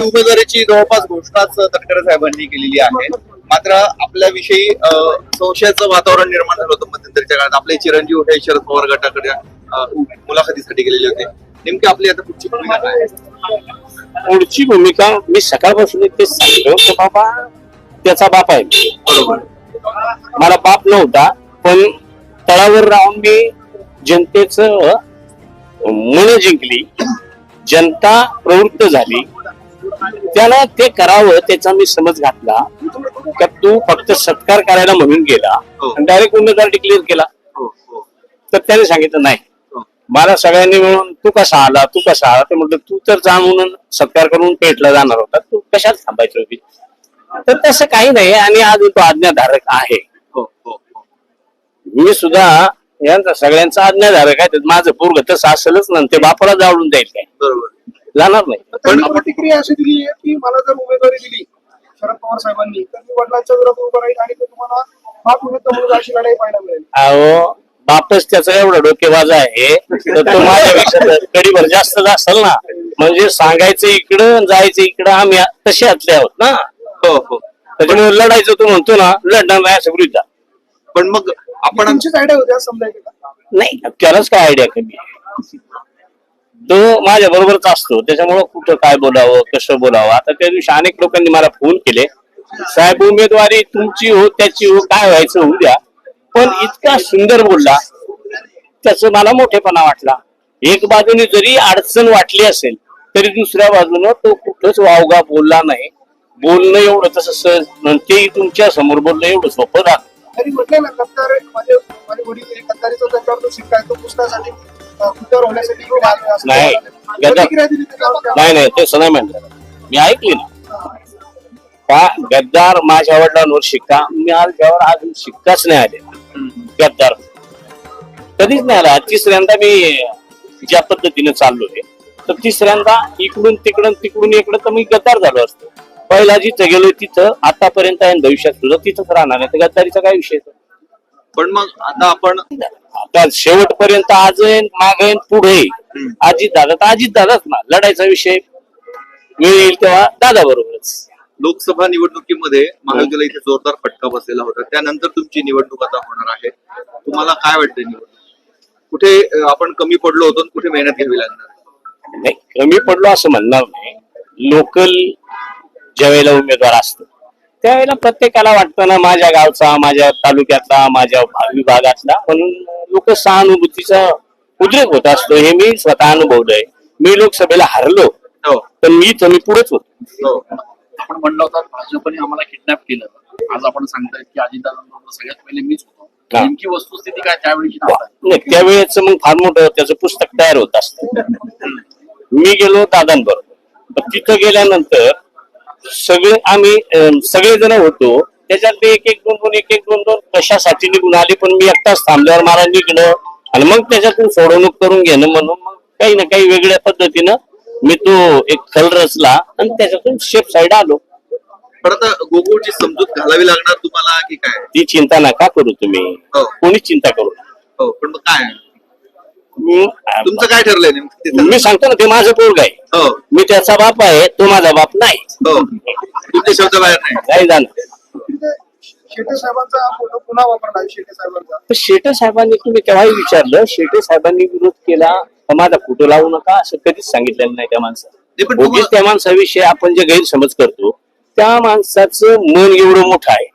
उमेदवारीची जवळपास घोषणाच तटकरे साहेबांनी केलेली आहे. मात्र आपल्याविषयी संशयाचं वातावरण निर्माण झालं होतं मध्यंतरीच्या काळात. आपले चिरंजीव हे शरद पवार गटाकडे मुलाखतीसाठी गेलेले होते. नेमकी आपली आता पुढची भूमिका काय आहे? पुढची भूमिका मी सकाळपासून तेच सांगतो की बाबा त्याचा बाप आहे. बरोबर. मला बाप नव्हता, पण तळावर राहून मी जनतेचं मन जिंकली, जनता प्रवृत्त झाली, त्याला ते करावं त्याचा मी समज घातला. का तू फक्त सत्कार करायला म्हणून गेला आणि डायरेक्ट उमेदवार डिक्लेअर केला. तर त्याने सांगितलं नाही, मला सगळ्यांनी मिळून तू कसा आला तू कसा आला. ते म्हटलं तू तर जा म्हणून सत्कार करून पेटला जाणार होता, तू कशात थांबायची होती. तर तसं काही नाही आणि आज तो आज्ञाधारक आहे. मी सुद्धा यांचा सगळ्यांचा आज्ञाधारक आहे. माझं पोरग तसं असेलच ना, ते बापाला जाळून जाईल काय. बरोबर. जाणार नाही. पण प्रतिक्रिया अशी दिली आहे की मला जर उमेदवारी दिली शरद पवार साहेबांनी तर मी वडिलांच्या विरोधात उभं राहील आणि तुम्हाला बाप विरुद्ध मुलगा अशी लढाई पाहायला मिळेल. अहो बापच त्याचा एवढा डोकेबाज आहे तर तो माझ्यापेक्षा कडीभर जास्त असेल ना. म्हणजे सांगायचं इकडं जायचं इकडं, आम्ही तसे आतले आहोत ना. त्याच्यामुळे लढायचं तो म्हणतो ना, लढणार नाही असं गृहीत धरा. पण मग आपण आमचीच आयडिया होती असं समजायचं का? नाही, त्यालाच काय आयडिया कमी आहे. तो माझ्या बरोबरच असतो, त्याच्यामुळं कुठं काय बोलावं कसं बोलावं. आता त्या दिवशी अनेक लोकांनी मला फोन केले, साहेब उमेदवारी तुमची हो त्याची हो काय व्हायचं होऊ द्या. पण इतका सुंदर बोलला, त्याच मला मोठेपणा वाटला. एक बाजूने जरी अडचण वाटली असेल तरी दुसऱ्या बाजूनं तो कुठंच वावगा बोलला नाही. बोलणं एवढं तसं सहज, तेही तुमच्या समोर बोलणं एवढं सोपं राहतं. तरी म्हटलं ना गद्दार माझे वडील गद्दारीचा त्यांच्यावर तो शिक्का आहे, तो पुस्तकासाठी खुद्दार होण्यासाठी इकडे आले असं नाही, प्रतिक्रिया दिली त्याच्यावर. नाही तसं नाही म्हटलं. मी ऐकली ना का गद्दार माझ्या वडिलांवर शिक्का, मी आल्यावर अजून शिक्काच नाही आले गद्दार कधीच नाही आला. तिसऱ्यांदा मी ज्या पद्धतीने चाललोय तर तिसऱ्यांदा इकडून तिकडून तिकडून इकडं तर मी गद्दार झालो असतो. पहिला जिथं गेलोय तिथं आतापर्यंत आहे, भविष्यात सुद्धा तिथंच राहणार आहे. तर गद्दारीचा काय विषय. पण मग आता आपण आता शेवटपर्यंत आज माग पुढे अजित दादा तर अजित दादाच ना. लढायचा विषय वेळ येईल तेव्हा दादा बरोबरच. लोकसभा निवडणुकीमध्ये महायुतीला इथे जोरदार फटका बसलेला होता. त्यानंतर तुमची निवडणूक आता होणार आहे. तुम्हाला काय वाटतं निवडणूक कुठे आपण कमी पडलो होतो, कुठे मेहनत घ्यावी लागणार? नाही, कमी पडलो असं म्हणणार नाही. लोकल ज्या वेळेला उमेदवार असतो त्यावेळेला प्रत्येकाला वाटतं ना माझ्या गावचा, माझ्या तालुक्यातला, माझ्या विभागातला, म्हणून लोक सहानुभूतीचा उद्रेक होत असतो. हे मी स्वतः अनुभवलंय. मी लोकसभेला हरलो तर मी पुढेच होतो. आपण म्हणलं होतं भाजपने आम्हाला किडनॅप केलं. आज आपण सांगतायत की अजितदादांबरोबर सगळ्यात पहिले मीच होतो. नेमकी वस्तुस्थिती काय त्यावेळी? नाही, त्यावेळेच मग फार मोठं त्याचं पुस्तक तयार होत असतं. मी गेलो दादांबरोबर, तिथं गेल्यानंतर सगळे आम्ही सगळेजण होतो. त्याच्यात एक एक दोन कशासाठी निघून आले, पण मी एकटाच थांबल्यावर मला निघणं आणि मग त्याच्यातून सोडवणूक करून घेणं म्हणून मग काही ना काही वेगळ्या पद्धतीनं मी तो एक खल रचला आणि त्याच्यातून शेप साईड आलो. पण आता गोकुळची समजूत घालावी लागणार तुम्हाला की काय? ती चिंता नका करू तुम्ही, कोणीच चिंता करू. पण मग काय तुमचं काय ठरलंय नेमकं? मी सांगतो ना, ते माझं पोरग आहे. मी त्याचा बाप आहे, तो माझा बाप नाही. तुमच्या शब्द बाहेर नाही जाणार. शेटे साहेबांचा फोटो पुन्हा वापरला शेटे साहेबांचा. तर शेटे साहेबांनी तुम्ही तेव्हाही विचारलं, शेटे साहेबांनी विरोध केला माझा फोटो लावू नका असं कधीच सांगितलेलं नाही त्या माणसाला. त्या माणसाविषयी आपण जे गैरसमज करतो, त्या माणसाचं मन एवढं मोठं आहे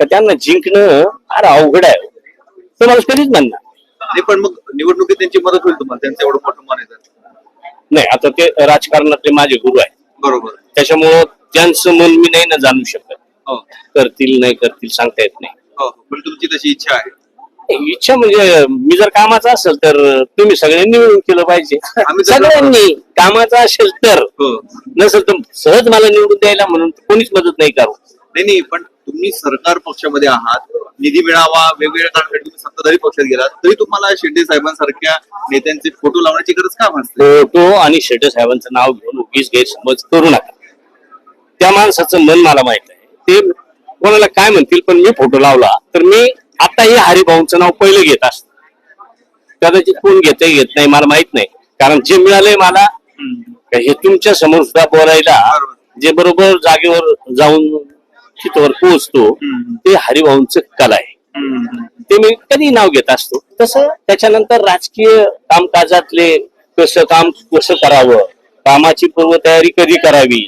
तर त्यांना जिंकणं फार अवघड आहे. तो माणूस कधीच म्हणणार नाही. पण मग निवडणुकीत त्यांची मदत होईल तुम्हाला, त्यांचं एवढं मोठं मन आहे. नाही, आता ते राजकारणातले माझे गुरु आहेत. बरोबर. त्याच्यामुळं त्यांचं मन मी नाही ना जाणू शकत. करतील नाही करतील सांगता येत नाही. पण तुमची तशी इच्छा आहे? इच्छा म्हणजे मी जर कामाचा असेल तर तुम्ही सगळ्यांनी मिळून केलं पाहिजे. सगळ्यांनी कामाचा असेल तर, नसेल तर सहज मला निवडून द्यायला म्हणून कोणीच मदत नाही करू. नाही, पण तुम्ही सरकार पक्षामध्ये आहात, निधी मिळावा वेगवेगळ्या कारणासाठी तुम्ही सत्ताधारी पक्षात गेलात, तरी तुम्हाला शेट्टे साहेबांसारख्या नेत्यांचे फोटो लावण्याची गरज का भासते? फोटो आणि शेट्टे साहेबांचं नाव घेऊन उगीच गैरसमज करू नका. त्या माणसाचं मन मला माहित आहे. ते कोणाला काय म्हणतील, पण मी फोटो लावला तर मी आताही हरिभाऊंचं नाव पहिलं घेत असत. कदाचित कोण घेत नाही मला माहित नाही, कारण जे मिळालंय मला हे तुमच्या समोर सुद्धा बोलायला जे बरोबर जागेवर जाऊन तिथवर पोहोचतो ते हरिभाऊंचं कला आहे. ते मी कधी नाव घेत असतो. तसं त्याच्यानंतर राजकीय कामकाजातले कसं करावं, कामाची पूर्वतयारी कधी करावी,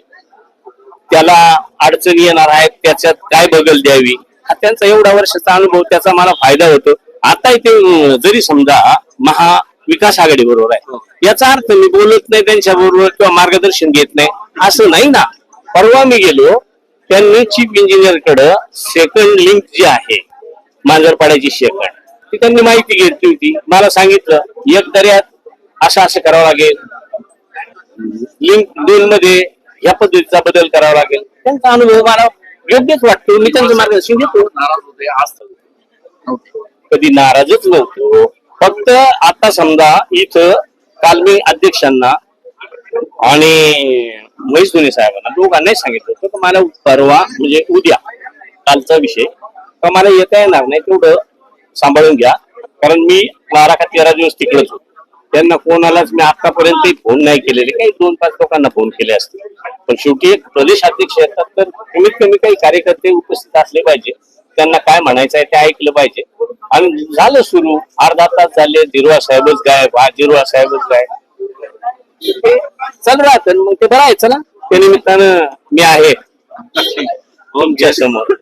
त्याला अडचणी येणार आहेत त्याच्यात काय बगल द्यावी, हा त्यांचा एवढा वर्षाचा अनुभव, त्याचा मला फायदा होतो. आता ते जरी समजा महाविकास आघाडी बरोबर आहे, याचा अर्थ मी बोलत नाही त्यांच्या बरोबर किंवा मार्गदर्शन घेत नाही असं नाही ना. परवा मी गेलो, त्यांनी चीफ इंजिनियर कडे सेकंड लिंक जी आहे मांजरपाड्याची सेकंड, ती त्यांनी माहिती घेतली होती. मला सांगितलं एक दर्यात असं करावं लागेल, लिंक 2 मध्ये या पद्धतीचा बदल करावा लागेल. त्यांचा अनुभव मला योग्यच वाटतो, मी त्यांचं मार्गदर्शन घेतो. नाराज होते आज नव्हते. कधी नाराजच नव्हतो. फक्त आता समजा इथं काल मी अध्यक्षांना आणि महेश धोनी साहेबांना दोघांनाही सांगितलं होतं मला परवा म्हणजे उद्या कालचा विषय तर मला येता येणार नाही, तेवढं सांभाळून घ्या. कारण मी 12 का 13 दिवस तिकडेच होतो. त्यांना कोणालाच मी आतापर्यंत फोन नाही केलेले, काही 2-5 लोकांना फोन केले असते. पण शेवटी एक प्रदेश अध्यक्ष येतात तर कमीत कमी काही कार्यकर्ते उपस्थित असले पाहिजे, त्यांना काय म्हणायचं आहे ते ऐकलं पाहिजे. आणि झालं सुरू, अर्धा तास झाले, जिरवा साहेबच गायब, जिरवा साहेबच गायब, ते चालू राहतं. मग ते बरं आहे, चला त्या निमित्तानं मी आहे तुमच्या समोर.